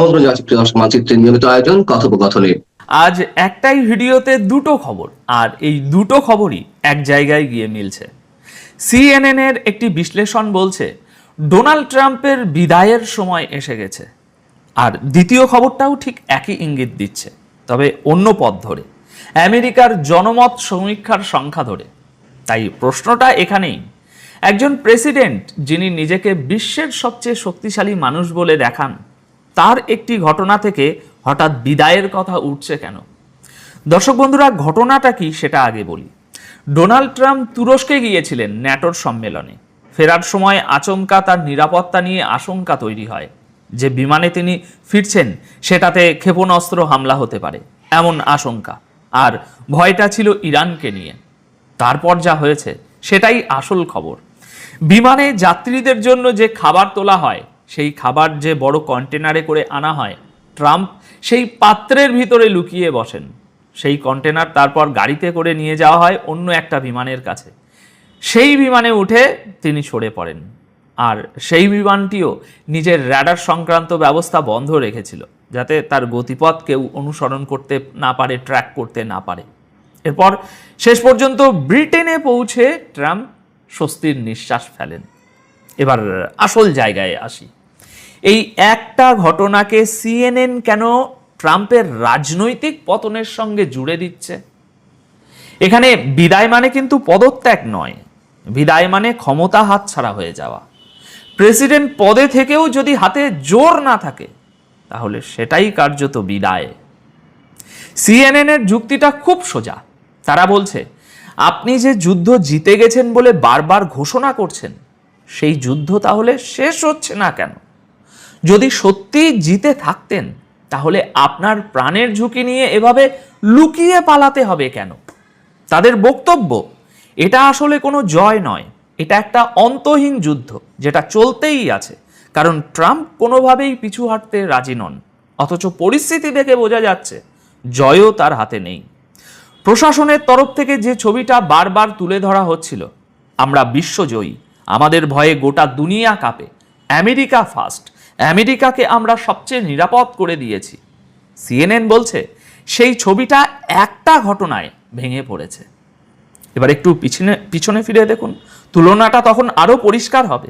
আমন্ত্রণ জানাচ্ছি প্রিয় দর্শক মানচিত্রের নিয়মিত আয়োজন কথোপকথনে। আজ একটাই ভিডিওতে দুটো খবর, আর এই দুটো খবরই এক জায়গায় গিয়ে মিলছে। সিএনএন এর একটি বিশ্লেষণ বলছে ডোনাল্ড ট্রাম্পের বিদায়ের সময় এসে গেছে, আর দ্বিতীয় খবরটাও ঠিক একই ইঙ্গিত দিচ্ছে, তবে অন্য পথ ধরে, আমেরিকার জনমত সমীক্ষার সংখ্যা ধরে। তাই প্রশ্নটা এখানেই, একজন প্রেসিডেন্ট যিনি নিজেকে বিশ্বের সবচেয়ে শক্তিশালী মানুষ বলে দেখান, তার একটি ঘটনা থেকে হঠাৎ বিদায়ের কথা উঠছে কেন? দর্শক বন্ধুরা, ঘটনাটা কি সেটা আগে বলি। ডোনাল্ড ট্রাম্প তুরস্কে গিয়েছিলেন ন্যাটোর সম্মেলনে। ফেরার সময় আচমকা তার নিরাপত্তা নিয়ে আশঙ্কা তৈরি হয় যে বিমানে তিনি ফিরছেন সেটাতে ক্ষেপণাস্ত্র হামলা হতে পারে, এমন আশঙ্কা। আর ভয়টা ছিল ইরানকে নিয়ে। তারপর যা হয়েছে সেটাই আসল খবর। বিমানে যাত্রীদের জন্য যে খাবার তোলা হয়, সেই খাবার যে বড় কন্টেনারে করে আনা হয়, ট্রাম্প সেই পাত্রের ভিতরে লুকিয়ে বসেন। সেই কন্টেনার তারপর গাড়িতে করে নিয়ে যাওয়া হয় অন্য একটা বিমানের কাছে। সেই বিমানে উঠে তিনি সরে পড়েন, আর সেই বিমানটিও নিজের র্যাডার সংক্রান্ত ব্যবস্থা বন্ধ রেখেছিল, যাতে তার গতিপথ কেউ অনুসরণ করতে না পারে, ট্র্যাক করতে না পারে। এরপর শেষ পর্যন্ত ব্রিটেনে পৌঁছে ট্রাম্প স্বস্তির নিঃশ্বাস ফেলেন। এবার আসল জায়গায় আসি। এই একটা ঘটনাকে সিএনএন কেন ট্রাম্পের রাজনৈতিক পতনের সঙ্গে জুড়ে দিচ্ছে? এখানে বিদায় মানে কিন্তু পদত্যাগ নয়, বিদায় মানে ক্ষমতা হাতছাড়া হয়ে যাওয়া। প্রেসিডেন্ট পদে থেকেও যদি হাতে জোর না থাকে, তাহলে সেটাই কার্যত বিদায়। সিএনএন এর যুক্তিটা খুব সোজা। তারা বলছে, আপনি যে যুদ্ধ জিতে গেছেন বলে বারবার ঘোষণা করছেন, সেই যুদ্ধ তাহলে শেষ হচ্ছে না কেন? যদি সত্যি জিতে থাকতেন, তাহলে আপনার প্রাণের ঝুঁকি নিয়ে এভাবে লুকিয়ে পালাতে হবে কেন? তাদের বক্তব্য, এটা আসলে কোনো জয় নয়, এটা একটা অন্তহীন যুদ্ধ যেটা চলতেই আছে, কারণ ট্রাম্প কোনোভাবেই পিছু হাঁটতে রাজি নন। অথচ পরিস্থিতি দেখে বোঝা যাচ্ছে জয়ও তার হাতে নেই। প্রশাসনের তরফ থেকে যে ছবিটা বারবার তুলে ধরা হচ্ছিল, আমরা বিশ্বজয়ী, আমাদের ভয়ে গোটা দুনিয়া কাঁপে, আমেরিকা ফার্স্ট, আমেরিকাকে আমরা সবচেয়ে নিরাপদ করে দিয়েছি, সিএনএন বলছে সেই ছবিটা একটা ঘটনায় ভেঙে পড়েছে। এবার একটু পিছনে ফিরে দেখুন, তুলনাটা তখন আরো পরিষ্কার হবে।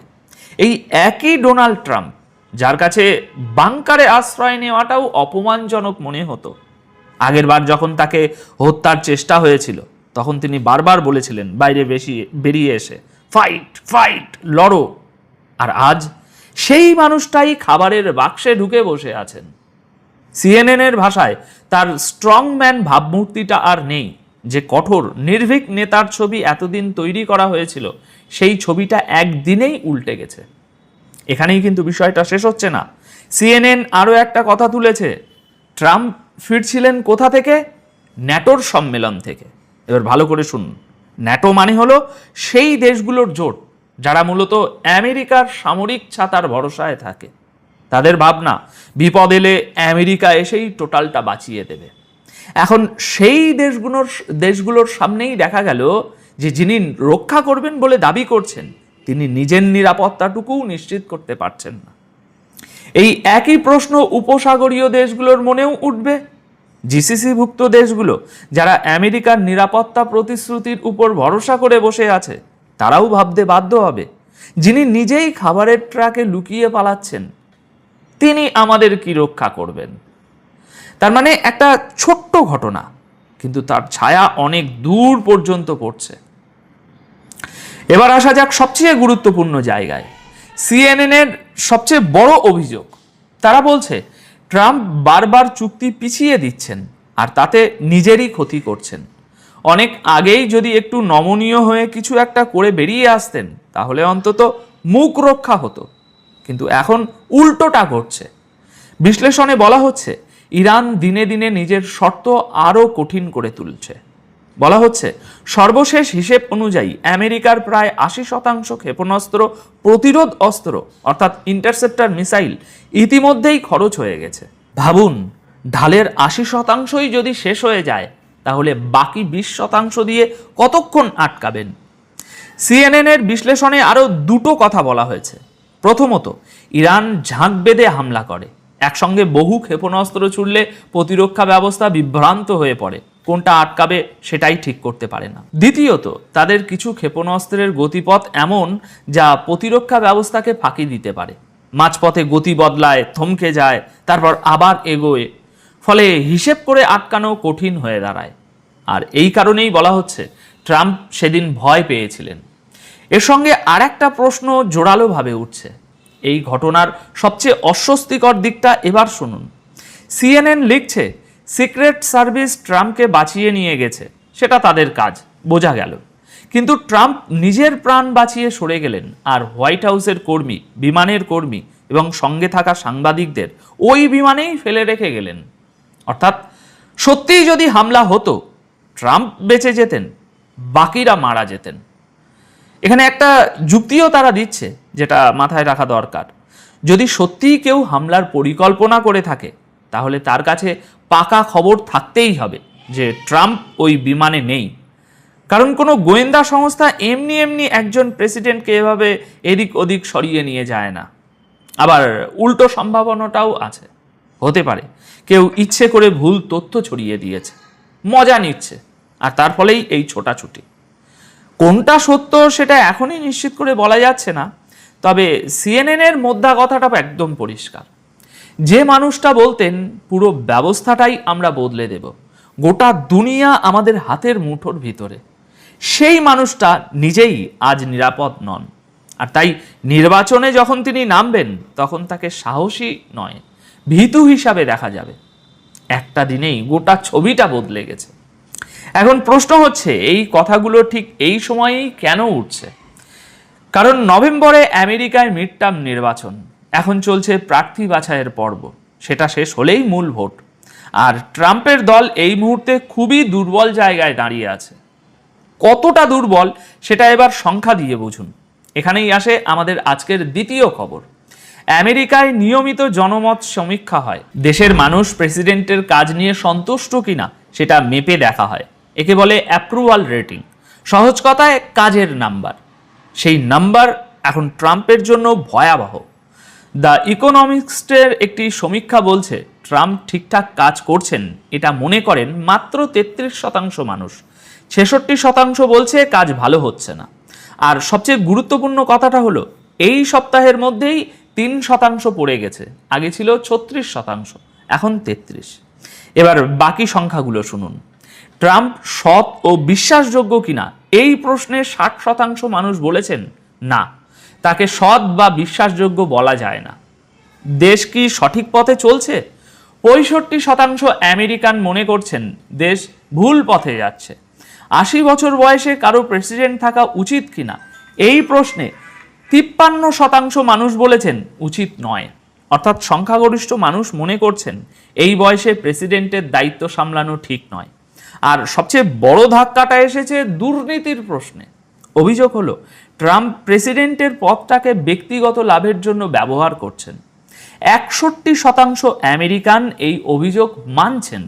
এই একই ডোনাল্ড ট্রাম্প, যার কাছে বাংকারে আশ্রয় নেওয়াটাও অপমানজনক মনে হতো, আগের বার যখন তাকে হত্যার চেষ্টা হয়েছিল, তখন তিনি বারবার বলেছিলেন বাইরে বেরিয়ে এসে, ফাইট ফাইট, লড়ো। আর আজ সেই মানুষটাই খাবারের বাক্সে ঢুকে বসে আছেন। সিএনএন এর ভাষায় তার স্ট্রংম্যান ভাবমূর্তিটা আর নেই। যে কঠোর নির্ভীক নেতার ছবি এতদিন তৈরি করা হয়েছিল, সেই ছবিটা একদিনেই উল্টে গেছে। এখানেই কিন্তু বিষয়টা শেষ হচ্ছে না। সিএনএন আরও একটা কথা তুলেছে, ট্রাম্প ফিরছিলেন কোথা থেকে? ন্যাটোর সম্মেলন থেকে। এবার ভালো করে শুনুন, ন্যাটো মানে হলো সেই দেশগুলোর জোট যারা মূলত আমেরিকার সামরিক ছাতার ভরসায় থাকে। তাদের ভাবনা, বিপদ এলে আমেরিকা এসেই টোটালটা বাঁচিয়ে দেবে। এখন সেই দেশগুলোর সামনেই দেখা গেল যে যিনি রক্ষা করবেন বলে দাবি করছেন, তিনি নিজের নিরাপত্তাটুকুও নিশ্চিত করতে পারছেন না। এই একই প্রশ্ন উপসাগরীয় দেশগুলোর মনেও উঠবে। জিসিসিভুক্ত দেশগুলো যারা আমেরিকার নিরাপত্তা প্রতিশ্রুতির উপর ভরসা করে বসে আছে, তারাও ভাবতে বাধ্য হবে, যিনি নিজেই খাবারের ট্রাকে লুকিয়ে পালাচ্ছেন, তিনি আমাদের কি রক্ষা করবেন? তার মানে একটা ছোট্ট ঘটনা, কিন্তু তার ছায়া অনেক দূর পর্যন্ত পড়ছে। এবার আসা যাক সবচেয়ে গুরুত্বপূর্ণ জায়গায়, সিএনএন এর সবচেয়ে বড় অভিযোগ। তারা বলছে ট্রাম্প বারবার চুক্তি পিছিয়ে দিচ্ছেন, আর তাতে নিজেরই ক্ষতি করছেন। অনেক আগেই যদি একটু নমনীয় হয়ে কিছু একটা করে বেরিয়ে আসতেন, তাহলে অন্তত মুখ রক্ষা হতো, কিন্তু এখন উল্টোটা ঘটছে। বিশ্লেষণে বলা হচ্ছে, ইরান দিনে দিনে নিজের শর্ত আরও কঠিন করে তুলছে। বলা হচ্ছে, সর্বশেষ হিসেব অনুযায়ী আমেরিকার প্রায় 80% ক্ষেপণাস্ত্র প্রতিরোধ অস্ত্র অর্থাৎ ইন্টারসেপ্টর মিসাইল ইতিমধ্যেই খরচ হয়ে গেছে। ভাবুন, ঢালের 80%ই যদি শেষ হয়ে যায়, তাহলে বাকি 20% দিয়ে কতক্ষণ আটকাবেন? সিএনএন এর বিশ্লেষণে আরও দুটো কথা বলা হয়েছে। প্রথমত, ইরান ঝাঁক বেঁধে হামলা করে, একসঙ্গে বহু ক্ষেপণাস্ত্র ছুড়লে প্রতিরক্ষা ব্যবস্থা বিভ্রান্ত হয়ে পড়ে, কোনটা আটকাবে সেটাই ঠিক করতে পারে না। দ্বিতীয়ত, তাদের কিছু ক্ষেপণাস্ত্রের গতিপথ এমন যা প্রতিরক্ষা ব্যবস্থাকে ফাঁকি দিতে পারে। মাঝপথে গতি বদলায়, থমকে যায়, তারপর আবার এগোয়, ফলে হিসেব করে আটকানো কঠিন হয়ে দাঁড়ায়। আর এই কারণেই বলা হচ্ছে ট্রাম্প সেদিন ভয় পেয়েছিলেন। এর সঙ্গে আর একটা প্রশ্ন জোরালোভাবে উঠছে। এই ঘটনার সবচেয়ে অস্বস্তিকর দিকটা এবার শুনুন। সিএনএন লিখছে, সিক্রেট সার্ভিস ট্রাম্পকে বাঁচিয়ে নিয়ে গেছে, সেটা তাদের কাজ, বোঝা গেল। কিন্তু ট্রাম্প নিজের প্রাণ বাঁচিয়ে সরে গেলেন, আর হোয়াইট হাউসের কর্মী, বিমানের কর্মী এবং সঙ্গে থাকা সাংবাদিকদের ওই বিমানেই ফেলে রেখে গেলেন। অর্থাৎ সত্যিই যদি হামলা হতো, ট্রাম্প বেঁচে যেতেন, বাকিরা মারা যেতেন। এখানে একটা যুক্তিও তারা দিচ্ছে, যেটা মাথায় রাখা দরকার। যদি সত্যিই কেউ হামলার পরিকল্পনা করে থাকে, তাহলে তার কাছে পাকা খবর থাকতেই হবে যে ট্রাম্প ওই বিমানে নেই। কারণ কোনো গোয়েন্দা সংস্থা এমনি এমনি একজন প্রেসিডেন্টকে এভাবে এদিক ওদিক সরিয়ে নিয়ে যায় না। আবার উল্টো সম্ভাবনাটাও আছে, হতে পারে কেউ ইচ্ছে করে ভুল তথ্য ছড়িয়ে দিয়েছে, মজা নিচ্ছে, আর তার ফলেই এই ছোটাছুটি। কোনটা সত্য সেটা এখনই নিশ্চিত করে বলা যাচ্ছে না, তবে সিএনএনের মোদ্দা কথাটা একদম পরিষ্কার। যে মানুষটা বলতেন পুরো ব্যবস্থাটাই আমরা বদলে দেব, গোটা দুনিয়া আমাদের হাতের মুঠোর ভিতরে, সেই মানুষটা নিজেই আজ নিরাপদ নন। আর তাই নির্বাচনে যখন তিনি নামবেন, তখন তাকে সাহসী নয়, ভীতু হিসাবে দেখা যাবে। একটা দিনেই গোটা ছবিটা বদলে গেছে। এখন প্রশ্ন হচ্ছে, এই কথাগুলো ঠিক এই সময়েই কেন উঠছে? কারণ নভেম্বরে আমেরিকায় মিড টার্ম নির্বাচন, এখন চলছে প্রার্থী বাছাইয়ের পর্ব, সেটা শেষ হলেই মূল ভোট। আর ট্রাম্পের দল এই মুহূর্তে খুবই দুর্বল জায়গায় দাঁড়িয়ে আছে। কতটা দুর্বল সেটা এবার সংখ্যা দিয়ে বুঝুন। এখানেই আসে আমাদের আজকের দ্বিতীয় খবর। আমেরিকায় নিয়মিত জনমত সমীক্ষা হয়। দেশের মানুষ প্রেসিডেন্টের কাজ নিয়ে সন্তুষ্ট কিনা সেটা মেপে দেখা হয়। একে বলে অ্যাপ্রুভাল রেটিং, সহজ কথায় কাজের নাম্বার। সেই নাম্বার এখন ট্রাম্পের জন্য ভয়াবহ। দ্য ইকোনমিস্টের একটি সমীক্ষা বলছে, ট্রাম্প ঠিকঠাক কাজ করছেন এটা মনে করেন মাত্র 33% মানুষ, 66% বলছে কাজ ভালো হচ্ছে না। আর সবচেয়ে গুরুত্বপূর্ণ কথাটা হলো, এই সপ্তাহের মধ্যেই 3% পড়ে গেছে, আগে ছিল 36%, এখন 33। এবার বাকি সংখ্যাগুলো শুনুন। ট্রাম্প সৎ ও বিশ্বাসযোগ্য কিনা, এই প্রশ্নে 60% মানুষ বলেছেন না, তাকে সৎ বা বিশ্বাসযোগ্য বলা যায় না। দেশ কি সঠিক পথে চলছে? 65% আমেরিকান মনে করছেন দেশ ভুল পথে যাচ্ছে। 80 বছর বয়সে কারো প্রেসিডেন্ট থাকা উচিত কিনা, এই প্রশ্নে 53% মানুষ বলেছেন উচিত নয়। অর্থাৎ সংখ্যাগরিষ্ঠ মানুষ মনে করছেন এই বয়সে প্রেসিডেন্টের দায়িত্ব সামলানো ঠিক নয়। আর সবচেয়ে বড় ধাক্কাটা এসেছে দুর্নীতির প্রশ্নে। অভিযোগ হলো, ট্রাম্প প্রেসিডেন্টের পদটাকে ব্যক্তিগত লাভের জন্য ব্যবহার করছেন। 61% আমেরিকান এই অভিযোগ মানছেন।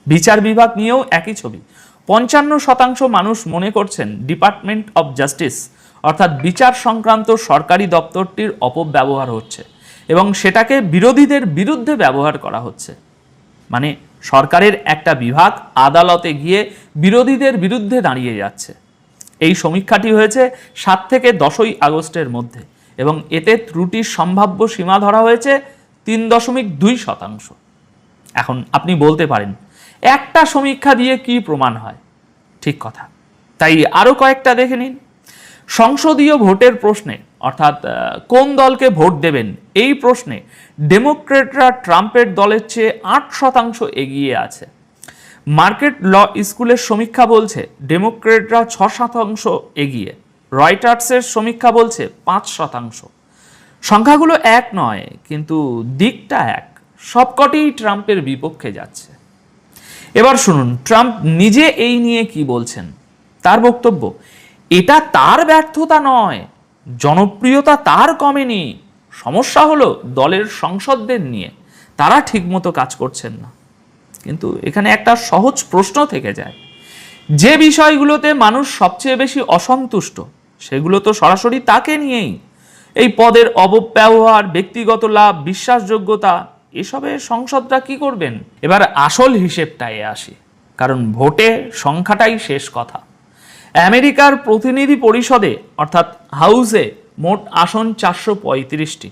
বিচার বিভাগ নিয়েও একই ছবি। 55% মানুষ মনে করছেন ডিপার্টমেন্ট অব জাস্টিস অর্থাৎ বিচার সংক্রান্ত সরকারি দপ্তরটির অপব্যবহার হচ্ছে এবং সেটাকে বিরোধীদের বিরুদ্ধে ব্যবহার করা হচ্ছে। মানে সরকারের একটা বিভাগ আদালতে গিয়ে বিরোধীদের বিরুদ্ধে দাঁড়িয়ে যাচ্ছে। এই সমীক্ষাটি হয়েছে 7 থেকে 10 আগস্টের মধ্যে এবং এতে ত্রুটির সম্ভাব্য সীমা ধরা হয়েছে 3.2%। এখন আপনি বলতে পারেন, একটা সমীক্ষা দিয়ে কি প্রমাণ হয়? ঠিক কথা, তাই আরও কয়েকটা দেখে নিন। সংসদীয় ভোটের প্রশ্নে অর্থাৎ কোন দলকে ভোট দেবেন, এই প্রশ্নে ডেমোক্রেটরা ট্রাম্পের দলের চেয়ে 8% এগিয়ে আছে। মার্কেট ল স্কুলের সমীক্ষা বলছে ডেমোক্রেটরা 6% এগিয়ে। রয়টার্সের সমীক্ষা বলছে 5%। সংখ্যাগুলো এক নয়, কিন্তু দিকটা এক, সবকটিই ট্রাম্পের বিপক্ষে যাচ্ছে। এবার শুনুন ট্রাম্প নিজে এই নিয়ে কি বলছেন। তার বক্তব্য, এটা তার ব্যর্থতা নয়, জনপ্রিয়তা তার কমেনি, সমস্যা হলো দলের সংসদদের নিয়ে, তারা ঠিকমতো কাজ করছেন না। কিন্তু এখানে একটা সহজ প্রশ্ন থেকে যায়, যে বিষয়গুলোতে মানুষ সবচেয়ে বেশি অসন্তুষ্ট সেগুলো তো সরাসরি তাকে নিয়েই। এই পদের অপব্যবহার, ব্যক্তিগত লাভ, বিশ্বাসযোগ্যতা, এসবে সংসদরা কি করবেন? এবার আসল হিসেবটায় আসি, কারণ ভোটে সংখ্যাটাই শেষ কথা। আমেরিকার প্রতিনিধি পরিষদে অর্থাৎ হাউসে মোট আসন 435টি।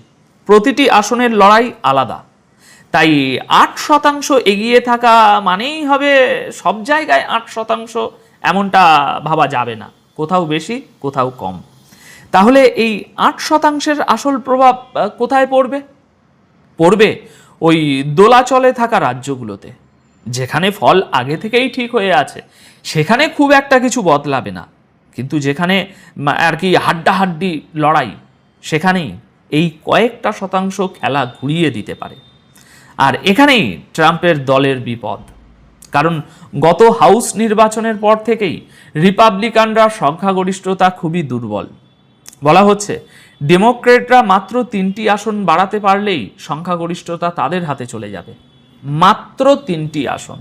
প্রতিটি আসনের লড়াই আলাদা, তাই 8% এগিয়ে থাকা মানেই হবে সব জায়গায় 8%, এমনটা ভাবা যাবে না। কোথাও বেশি, কোথাও কম। তাহলে এই 8%-এর আসল প্রভাব কোথায় পড়বে? পড়বে ওই দোলাচলে থাকা রাজ্যগুলোতে, যেখানে ফল আগে থেকেই ঠিক হয়ে আছে। সেখানে খুব একটা কিছু বদলাবে না, কিন্তু যেখানে আর কি হাড্ডাহাড্ডি লড়াই, সেখানেই এই কয়েকটা শতাংশ খেলা ঘুরিয়ে দিতে পারে। আর এখানেই ট্রাম্পের দলের বিপদ, কারণ গত হাউস নির্বাচনের পর থেকেই রিপাবলিকানরা সংখ্যাগরিষ্ঠতা খুবই দুর্বল। বলা হচ্ছে ডেমোক্রেটরা মাত্র 3টি আসন বাড়াতে পারলেই সংখ্যাগরিষ্ঠতা তাদের হাতে চলে যাবে। মাত্র 3টি আসন।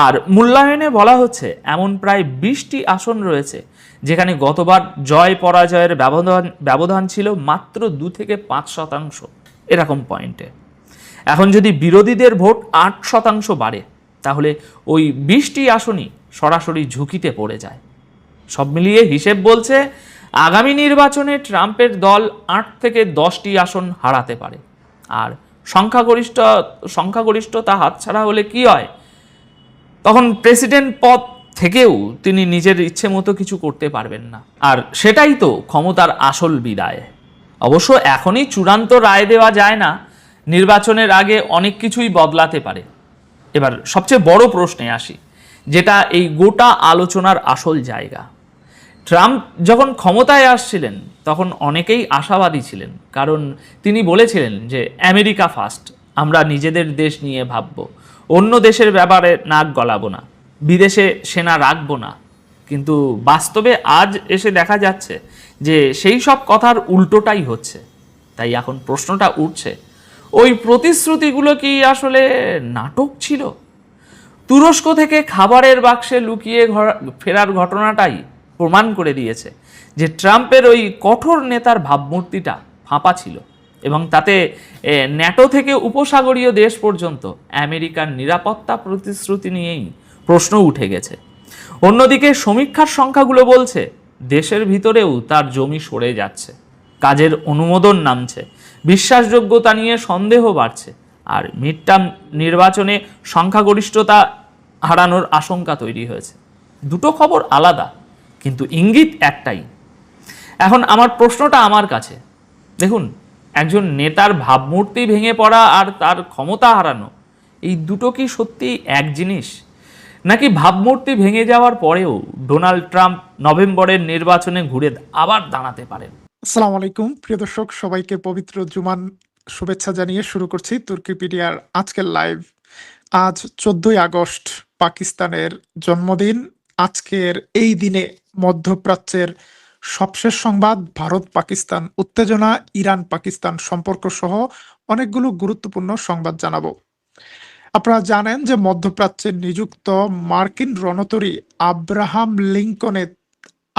আর মূল্যায়নে বলা হচ্ছে এমন প্রায় 20টি আসন রয়েছে যেখানে গতবার জয় পরাজয়ের ব্যবধান ছিল মাত্র 2 থেকে 5% এরকম পয়েন্টে। এখন যদি বিরোধীদের ভোট 8% বাড়ে, তাহলে ওই 20টি আসনই সরাসরি ঝুঁকিতে পড়ে যায়। সব মিলিয়ে হিসেব বলছে আগামী নির্বাচনে ট্রাম্পের দল 8 থেকে 10টি আসন হারাতে পারে। আর সংখ্যাগরিষ্ঠতা হাতছাড়া হলে কি হয়? তখন প্রেসিডেন্ট পদ থেকেও তিনি নিজের ইচ্ছে মতো কিছু করতে পারবেন না। আর সেটাই তো ক্ষমতার আসল বিদায়। অবশ্য এখনই চূড়ান্ত রায় দেওয়া যায় না, নির্বাচনের আগে অনেক কিছুই বদলাতে পারে। এবার সবচেয়ে বড় প্রশ্নে আসি, যেটা এই গোটা আলোচনার আসল জায়গা। ট্রাম্প যখন ক্ষমতায় আসছিলেন তখন অনেকেই আশাবাদী ছিলেন, কারণ তিনি বলেছিলেন যে আমেরিকা ফার্স্ট, আমরা নিজেদের দেশ নিয়ে ভাবব, অন্য দেশের ব্যাপারে নাক গলাবো না, বিদেশে সেনা রাখবো না। কিন্তু বাস্তবে আজ এসে দেখা যাচ্ছে যে সেই সব কথার উল্টোটাই হচ্ছে। তাই এখন প্রশ্নটা উঠছে, ওই প্রতিশ্রুতিগুলো কি আসলে নাটক ছিল? তুরস্ক থেকে খাবারের বাক্সে লুকিয়ে ফেরার ঘটনাটাই প্রমাণ করে দিয়েছে যে ট্রাম্পের ওই কঠোর নেতার ভাবমূর্তিটা ফাঁপা ছিল, এবং তাতে ন্যাটো থেকে উপসাগরীয় দেশ পর্যন্ত আমেরিকার নিরাপত্তা প্রতিশ্রুতি নিয়েই প্রশ্ন উঠে গেছে। অন্যদিকে সমীক্ষার সংখ্যাগুলো বলছে দেশের ভিতরেও তার জমি সরে যাচ্ছে, কাজের অনুমোদন নামছে, বিশ্বাসযোগ্যতা নিয়ে সন্দেহ বাড়ছে, আর মিড টার্ম নির্বাচনে সংখ্যাগরিষ্ঠতা হারানোর আশঙ্কা তৈরি হয়েছে। দুটো খবর আলাদা, কিন্তু ইঙ্গিত একটাই। এখন আমার প্রশ্নটা আমার কাছে, দেখুন, একজন নেতার ভাবমূর্তি ভেঙে পড়া আর তার ক্ষমতা হারানো, এই দুটো কি সত্যি এক জিনিস? নাকি ভাবমূর্তি ভেঙে যাওয়ার পরেও ডোনাল্ড ট্রাম্প নভেম্বরের নির্বাচনে ঘুরে আবার দাঁড়াতে পারেন? আসসালামু আলাইকুম প্রিয় দর্শক, সবাইকে পবিত্র জুমান শুভেচ্ছা জানিয়ে শুরু করছি তুর্কিপিডিয়ার আজকের লাইভ। আজ 14ই আগস্ট, পাকিস্তানের জন্মদিন। আজকের এই দিনে মধ্যপ্রাচ্যের সবশেষ সংবাদ, ভারত পাকিস্তান উত্তেজনা, ইরান পাকিস্তান সম্পর্ক সহ অনেকগুলো গুরুত্বপূর্ণ সংবাদ জানাবো। আপনারা জানেন যে মধ্যপ্রাচ্যে নিযুক্ত মার্কিন রণতরী আব্রাহাম লিঙ্কনে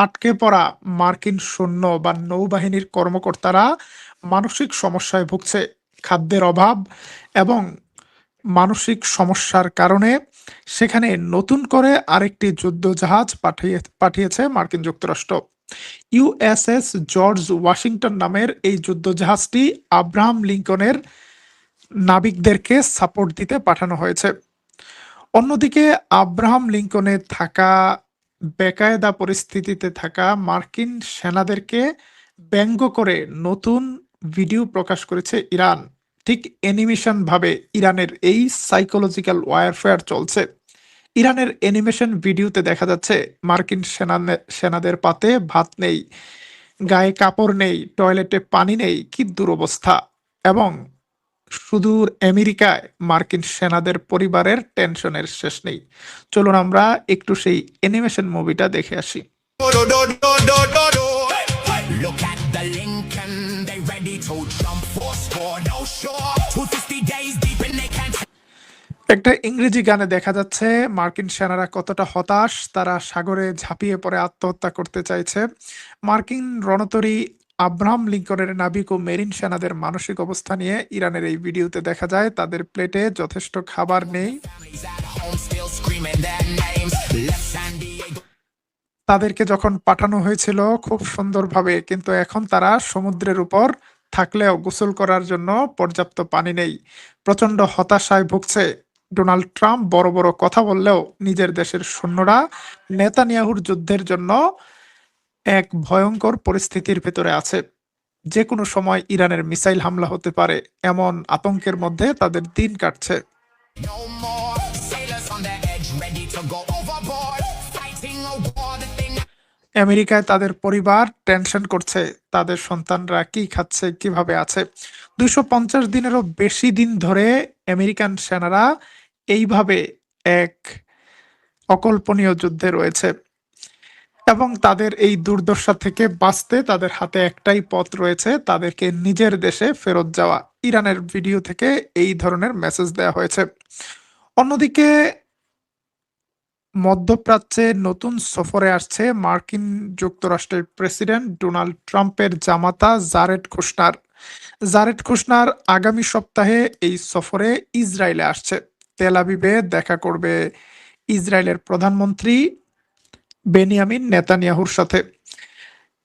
আটকে পড়া মার্কিন সৈন্য বা নৌবাহিনীর কর্মকর্তারা মানসিক সমস্যায় ভুগছে। খাদ্যের অভাব এবং মানসিক সমস্যার কারণে সেখানে নতুন করে আরেকটি যুদ্ধজাহাজ পাঠিয়েছে মার্কিন যুক্তরাষ্ট্র। ইউএসএস জর্জ ওয়াশিংটন নামের এই যুদ্ধজাহাজটি আব্রাহাম লিঙ্কনের নাবিকদেরকে সাপোর্ট দিতে পাঠানো হয়েছে। অন্যদিকে আব্রাহাম লিঙ্কনে থাকা বেকায়দা পরিস্থিতিতে থাকা মার্কিন সেনাদেরকে ব্যঙ্গ করে নতুন ভিডিও প্রকাশ করেছে ইরান। ঠিক অ্যানিমেশন ভাবে ইরানের এই সাইকোলজিক্যাল ওয়ারফেয়ার চলছে। ইরানের অ্যানিমেশন ভিডিওতে দেখা যাচ্ছে মার্কিন সেনাদের পাতে ভাত নেই, গায়ে কাপড় নেই, টয়লেটে পানি নেই, কি দুরবস্থা। এবং সুদূর আমেরিকায় মার্কিন সেনাদের পরিবারের টেনশনের শেষ নেই। চলুন আমরা একটু সেই অ্যানিমেশন মুভিটা দেখে আসি। Look at the Lincoln, they ready to jump for score, no sure. 250 days deep and they can't. একটা ইংরেজি গানে দেখা যাচ্ছে মার্কিন সেনারা কতটা হতাশ, তারা সাগরে ঝাঁপিয়ে পড়ে আত্মহত্যা করতে চাইছে। মার্কিন রণতরী আব্রাহাম লিঙ্কনের নাবিক ও মেরিন সেনাদের মানসিক অবস্থা নিয়ে ইরানের এই ভিডিওতে দেখা যায়। তাদের প্লেটে যথেষ্ট খাবার নেই। Families at home still screaming their names. Left San Diego. তাদেরকে যখন পাঠানো হয়েছিল খুব সুন্দরভাবে, কিন্তু এখন তারা সমুদ্রের উপর থাকলেও গোসল করার জন্য পর্যাপ্ত পানি নেই। প্রচন্ড হতাশায় ভুগছে। ডোনাল্ড ট্রাম্প বড় বড় কথা বললেও নিজের দেশের সৈন্যরা নেতানিয়াহুর যুদ্ধের জন্য এক ভয়ঙ্কর পরিস্থিতির ভেতরে আছে। যে কোনো সময় ইরানের মিসাইল হামলা হতে পারে, এমন আতঙ্কের মধ্যে তাদের দিন কাটছে। No more sailors on the edge, ready to go overboard. Fighting a war that they আমেরিকায় তাদের পরিবার টেনশন করছে, তাদের সন্তানরা কি খাচ্ছে, কিভাবে আছে। 250 দিনেরও বেশি দিন ধরে আমেরিকান সেনারা এইভাবে এক অকল্পনীয় যুদ্ধে রয়েছে এবং তাদের এই দুর্দশা থেকে বাঁচতে তাদের হাতে একটাই পথ রয়েছে, তাদেরকে নিজের দেশে ফেরত যাওয়া। ইরানের ভিডিও থেকে এই ধরনের মেসেজ দেওয়া হয়েছে। অন্যদিকে মধ্যপ্রাচ্যে নতুন সফরে আসছে মার্কিন যুক্তরাষ্ট্রের প্রেসিডেন্ট ডোনাল্ড ট্রাম্পের জামাতা জারেড কুশনার। জারেড কুশনার আগামী সপ্তাহে এই সফরে ইসরায়েলে আসছে। তেল আবিবে দেখা করবে ইসরায়েলের প্রধানমন্ত্রী বেনিয়ামিন নেতানিয়াহুর সাথে।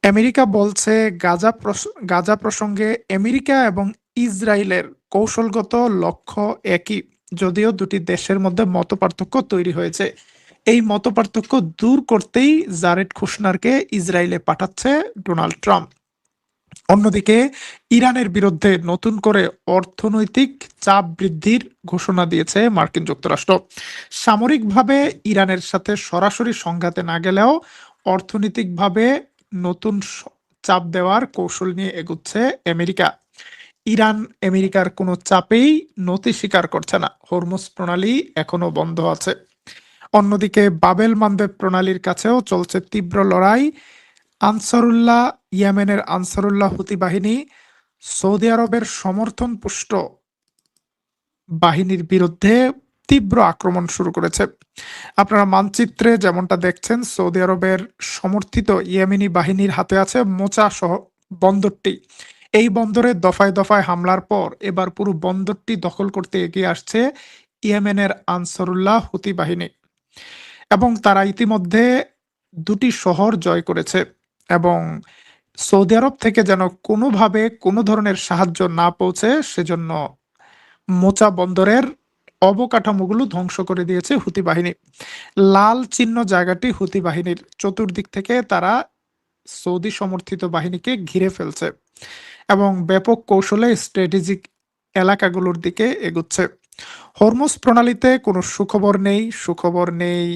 আমেরিকা বলছে গাজা প্রসঙ্গে আমেরিকা এবং ইসরায়েলের কৌশলগত লক্ষ্য একই, যদিও দুটি দেশের মধ্যে মতপার্থক্য তৈরি হয়েছে। এই মতপার্থক্য দূর করতেই জারেড কুশনারকে ইসরায়েলে পাঠাচ্ছে ডোনাল্ড ট্রাম্প। অন্যদিকে ইরানের বিরুদ্ধে নতুন করে অর্থনৈতিক চাপ বৃদ্ধির ঘোষণা দিয়েছে মার্কিন যুক্তরাষ্ট্র। সামরিকভাবে ইরানের সাথে সরাসরি সংঘাতে না গেলেও অর্থনৈতিকভাবে নতুন চাপ দেওয়ার কৌশল নিয়ে এগুচ্ছে আমেরিকা। ইরান আমেরিকার কোনো চাপেই নতি স্বীকার করছে না। হরমুজ প্রণালী এখনো বন্ধ আছে। অন্যদিকে বাবেল মানদেব প্রণালীর কাছেও চলছে তীব্র লড়াই। আনসারুল্লাহ, ইয়েমেনের আনসারুল্লাহ হুতি বাহিনী সৌদি আরবের সমর্থন পুষ্ট বাহিনীর বিরুদ্ধে তীব্র আক্রমণ শুরু করেছে। আপনারা মানচিত্রে যেমনটা দেখছেন, সৌদি আরবের সমর্থিত ইয়েমেনি বাহিনীর হাতে আছে মোচা সহ বন্দরটি। এই বন্দরে দফায় দফায় হামলার পর এবার পুরো বন্দরটি দখল করতে এগিয়ে আসছে ইয়েমেনের আনসারুল্লাহ হুতি বাহিনী এবং তারা ইতিমধ্যে দুটি শহর জয় করেছে এবং সৌদি আরব থেকে যেন কোনোভাবে কোনো ধরনের সাহায্য না পৌঁছে সেজন্য মোচা বন্দরের অবকাঠামোগুলো ধ্বংস করে দিয়েছে হুতি বাহিনী। লাল চিহ্ন জায়গাটি হুতি বাহিনীর। চতুর্দিক থেকে তারা সৌদি সমর্থিত বাহিনীকে ঘিরে ফেলছে এবং ব্যাপক কৌশলে স্ট্র্যাটেজিক এলাকাগুলোর দিকে এগুচ্ছে। হরমুজ প্রণালীতে কোনো সুখবর নেই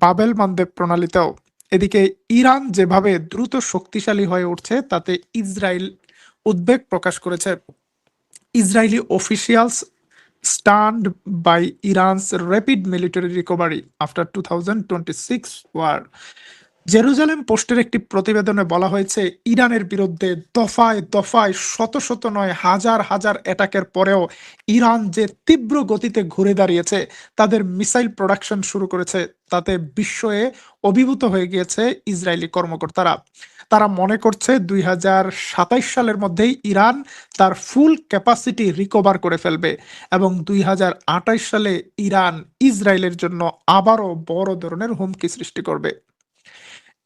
বাবেল মানদেব প্রণালীতেও। এদিকে ইরান যেভাবে দ্রুত শক্তিশালী হয়ে উঠছে তাতে ইসরায়েল উদ্বেগ প্রকাশ করেছে। Israeli officials stunned by Iran's rapid military recovery after 2026 war. Jerusalem পোস্টের একটি প্রতিবেদনে বলা হয়েছে, ইরানের বিরুদ্ধে দফায় দফায় শত শত নয় হাজার হাজার অ্যাটাকের পরেও ইরান যে তীব্র গতিতে ঘুরে দাঁড়িয়েছে, তাদের মিসাইল প্রোডাকশন শুরু করেছে, তাতে বিস্ময়ে অভিভূত হয়ে গিয়েছে ইসরায়েলি কর্মকর্তারা। তারা মনে করছে 2027 সালের মধ্যেই ইরান তার ফুল ক্যাপাসিটি রিকভার করে ফেলবে এবং 2028 সালে ইরান ইসরায়েলের জন্য আবারও বড় ধরনের হুমকি সৃষ্টি করবে।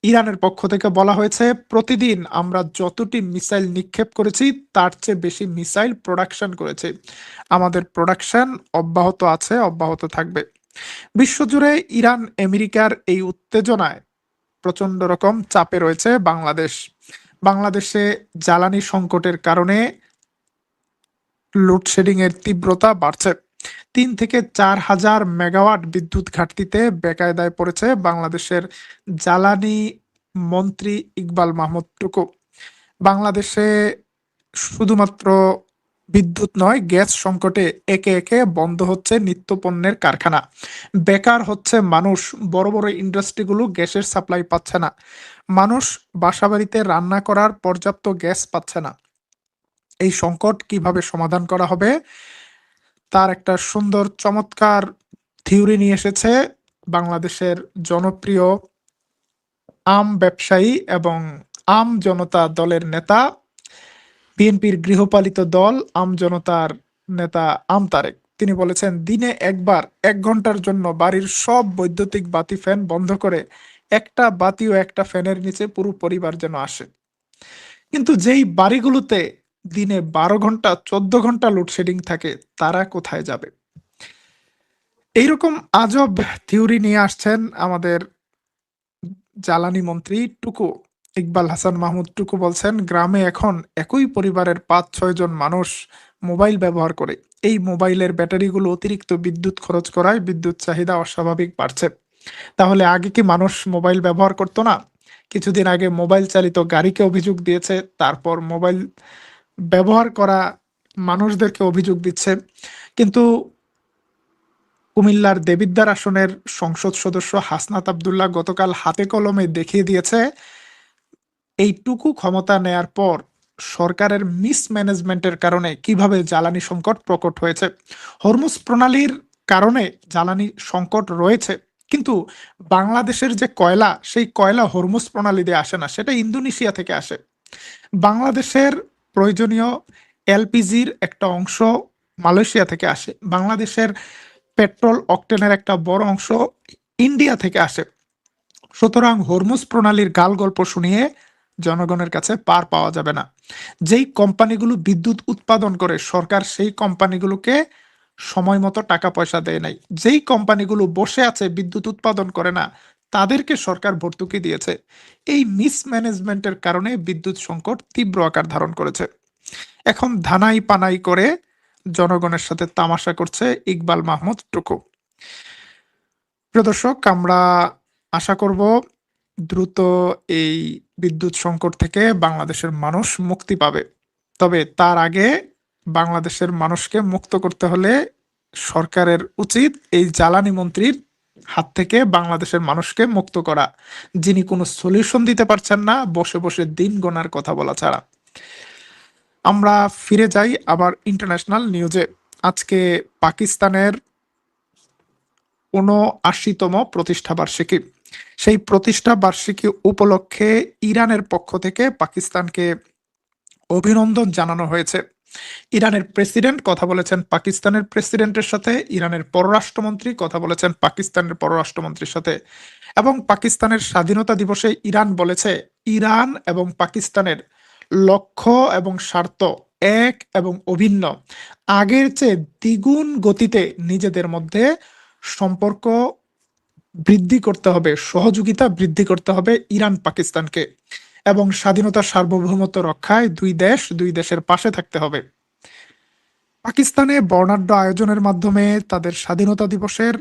ইরানের পক্ষ থেকে বলা হয়েছে, প্রতিদিন আমরা যতটি মিসাইল নিক্ষেপ করেছি তার চেয়ে বেশি মিসাইল প্রোডাকশন করেছি। আমাদের প্রোডাকশন অব্যাহত আছে, অব্যাহত থাকবে। বিশ্বজুড়ে ইরান আমেরিকার এই উত্তেজনায় প্রচন্ড রকম চাপে রয়েছে বাংলাদেশে জ্বালানি সংকটের কারণে লোডশেডিং এর তীব্রতা বাড়ছে। 3 থেকে 4 হাজার মেগাওয়াট বিদ্যুৎ ঘাটতিতে বেকায়দায় পড়েছে বাংলাদেশের জ্বালানি মন্ত্রী ইকবাল মাহমুদ টুকু। বাংলাদেশে শুধুমাত্র বিদ্যুৎ নয়, গ্যাস সংকটে একে একে বন্ধ হচ্ছে নিত্যপণ্যের কারখানা, বেকার হচ্ছে মানুষ। বড় বড় ইন্ডাস্ট্রিগুলো গ্যাসের সাপ্লাই পাচ্ছে না, মানুষ বাসাবাড়িতে রান্না করার পর্যাপ্ত গ্যাস পাচ্ছে না। এই সংকট কিভাবে সমাধান করা হবে তার একটা সুন্দর চমৎকার থিওরি নিয়ে এসেছে বাংলাদেশের জনপ্রিয় আম ব্যবসায়ী এবং আম জনতা দলের নেতা, বিএনপির গৃহপালিত দল আম জনতার নেতা আম তারেক, তিনি বলেছেন দিনে একবার 1 ঘন্টার জন্য বাড়ির সব বৈদ্যুতিক বাতি ফ্যান বন্ধ করে একটা বাতি ও একটা ফ্যানের নিচে পুরো পরিবার যেন আসে। কিন্তু যেই বাড়িগুলোতে দিনে 12 ঘন্টা 14 ঘন্টা লোডশেডিং থাকে, তারা কোথায় যাবে? এইরকম আজব থিওরি নিয়ে আসছেন আমাদের জ্বালানি মন্ত্রী টুকু। ইকবাল হাসান মাহমুদ টুকু বলছেন, গ্রামে এখন একই পরিবারের 5-6 জন মানুষ মোবাইল ব্যবহার করে। এই মোবাইলের ব্যাটারিগুলো অতিরিক্ত বিদ্যুৎ খরচ করায় বিদ্যুৎ চাহিদা অস্বাভাবিক বাড়ছে। তাহলে আগে কি মানুষ মোবাইল ব্যবহার করতো না? কিছুদিন আগে মোবাইল চালিত গাড়িকে অভিযোগ দিয়েছে, তারপর মোবাইল ব্যবহার করা মানুষদেরকে অভিযোগ দিচ্ছে। কিন্তু কুমিল্লার দেবিদ্বার আসনের সংসদ সদস্য হাসনাত আব্দুল্লাহ গতকাল হাতে কলমে দেখিয়ে দিয়েছে এইটুকু ক্ষমতা নেয়ার পর সরকারের মিসম্যানেজমেন্টের কারণে কিভাবে জ্বালানি সংকট প্রকট হয়েছে। হরমুজ প্রণালীর কারণে জ্বালানি সংকট রয়েছে, কিন্তু বাংলাদেশের যে কয়লা, সেই কয়লা হরমুজ প্রণালী দিয়ে আসে না, সেটা ইন্দোনেশিয়া থেকে আসে। বাংলাদেশের প্রয়োজনীয় এলপিজির একটা অংশ মালয়েশিয়া থেকে আসে। বাংলাদেশের পেট্রোল অকটেনের একটা বড় অংশ ইন্ডিয়া থেকে আসে। সুতরাং হরমুজ প্রণালীর গাল গল্প শুনিয়ে জনগণের কাছে পার পাওয়া যাবে না। যেই কোম্পানিগুলো বিদ্যুৎ উৎপাদন করে, সরকার সেই কোম্পানিগুলোকে সময় মতো টাকা পয়সা দেয় নাই। যেই কোম্পানিগুলো বসে আছে বিদ্যুৎ উৎপাদন করে না, তাদেরকে সরকার ভর্তুকি দিয়েছে। এই মিসম্যানেজমেন্টের কারণে বিদ্যুৎ সংকট তীব্র আকার ধারণ করেছে। এখন ধানাই পানাই করে জনগণের সাথে তামাশা করছে ইকবাল মাহমুদ টুকু। প্রিয় দর্শক, আমরা আশা করব দ্রুত এই বিদ্যুৎ সংকট থেকে বাংলাদেশের মানুষ মুক্তি পাবে। তবে তার আগে বাংলাদেশের মানুষকে মুক্ত করতে হলে সরকারের উচিত এই জ্বালানি মন্ত্রীর হাত থেকে বাংলাদেশের মানুষকে মুক্ত করা, যিনি কোনো সলিউশন দিতে পারছেন না, বসে বসে দিন গোনার কথা বলা ছাড়া। আমরা ফিরে যাই আবার ইন্টারন্যাশনাল নিউজে। আজকে পাকিস্তানের ৭৯তম প্রতিষ্ঠা বার্ষিকী। সেই প্রতিষ্ঠা বার্ষিকী উপলক্ষে ইরানের পক্ষ থেকে পাকিস্তানকে অভিনন্দন জানানো হয়েছে। ইরানের প্রেসিডেন্ট কথা বলেছেন পাকিস্তানের প্রেসিডেন্টের সাথে, ইরানের পররাষ্ট্রমন্ত্রী কথা বলেছেন পাকিস্তানের পররাষ্ট্রমন্ত্রীর সাথে। এবং পাকিস্তানের স্বাধীনতা দিবসে ইরান বলেছে, ইরান এবং পাকিস্তানের লক্ষ্য এবং স্বার্থ এক এবং অভিন্ন। আগের চেয়ে দ্বিগুণ গতিতে নিজেদের মধ্যে সম্পর্ক বৃদ্ধি করতে হবে, সহযোগিতা বৃদ্ধি করতে হবে ইরান পাকিস্তানকে, এবং স্বাধীনতা সার্বভৌমত্ব রক্ষায় দুই দেশের পাশে থাকতে হবে। পাকিস্তানে বর্ণাঢ্য আয়োজনের মাধ্যমে তাদের স্বাধীনতা দিবসের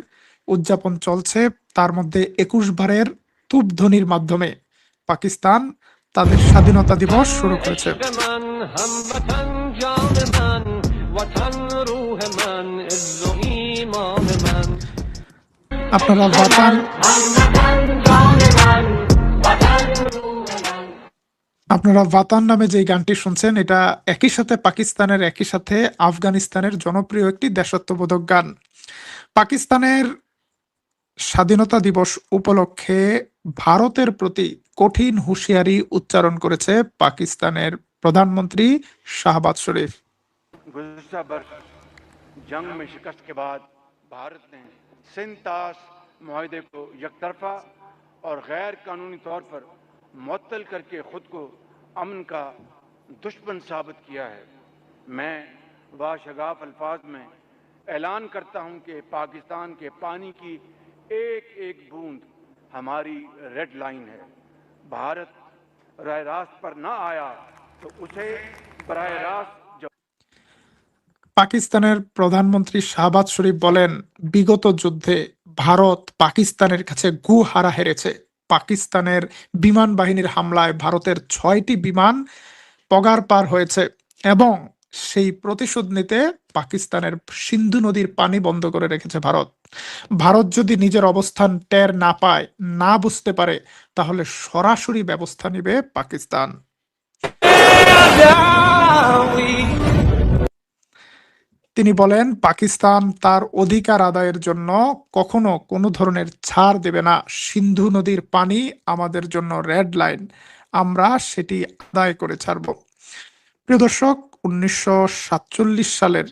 উদযাপন চলছে। তার মধ্যে 21 বারের তুপধ্বনির মাধ্যমে পাকিস্তান তাদের স্বাধীনতা দিবস শুরু করেছে। আপনারা ভাতান নামে যে গানটি শুনছেন, এটা একই সাথে পাকিস্তানের, একই সাথে আফগানিস্তানের জনপ্রিয় একটি দেশাত্মবোধক গান। পাকিস্তানের স্বাধীনতা দিবস উপলক্ষে ভারতের প্রতি কঠিন হুঁশিয়ারি উচ্চারণ করেছে পাকিস্তানের প্রধানমন্ত্রী শাহবাজ শরীফ। गुज़िश्ता बरस जंग में शिकस्त के बाद भारत ने सिंतास मुआहदे को यकतरफा और गैर कानूनी तौर पर मुअत्तल करके खुद को अमन का दुश्मन साबित किया है। मैं बाशगाफ अल्फाज में ऐलान करता हूं कि पाकिस्तान के पानी की एक एक बूंद हमारी रेड लाइन है। भारत राह रास्त पर न आया तो उसे बराह रास्त পাকিস্তানের প্রধানমন্ত্রী শাহবাজ শরীফ বলেন, বিগত যুদ্ধে ভারত পাকিস্তানের কাছে গুহারা হেরেছে। পাকিস্তানের বিমান বাহিনীর হামলায় ভারতের 6টি বিমান পগার পার হয়েছে, এবং সেই প্রতিশোধ নিতে পাকিস্তানের সিন্ধু নদীর পানি বন্ধ করে রেখেছে ভারত। ভারত যদি নিজের অবস্থান টের না পায়, না বুঝতে পারে, তাহলে সরাসরি ব্যবস্থা নেবে পাকিস্তান। তিনি বলেন, পাকিস্তান তার অধিকার আদায়ের জন্য কখনো কোনো ধরনের ছাড় দেবে না। সিন্ধু নদীর পানি আমাদের জন্য রেড লাইন। আমরা সেটি আদায় করে ছাড়ব। প্রিয় দর্শক, 1947 সালের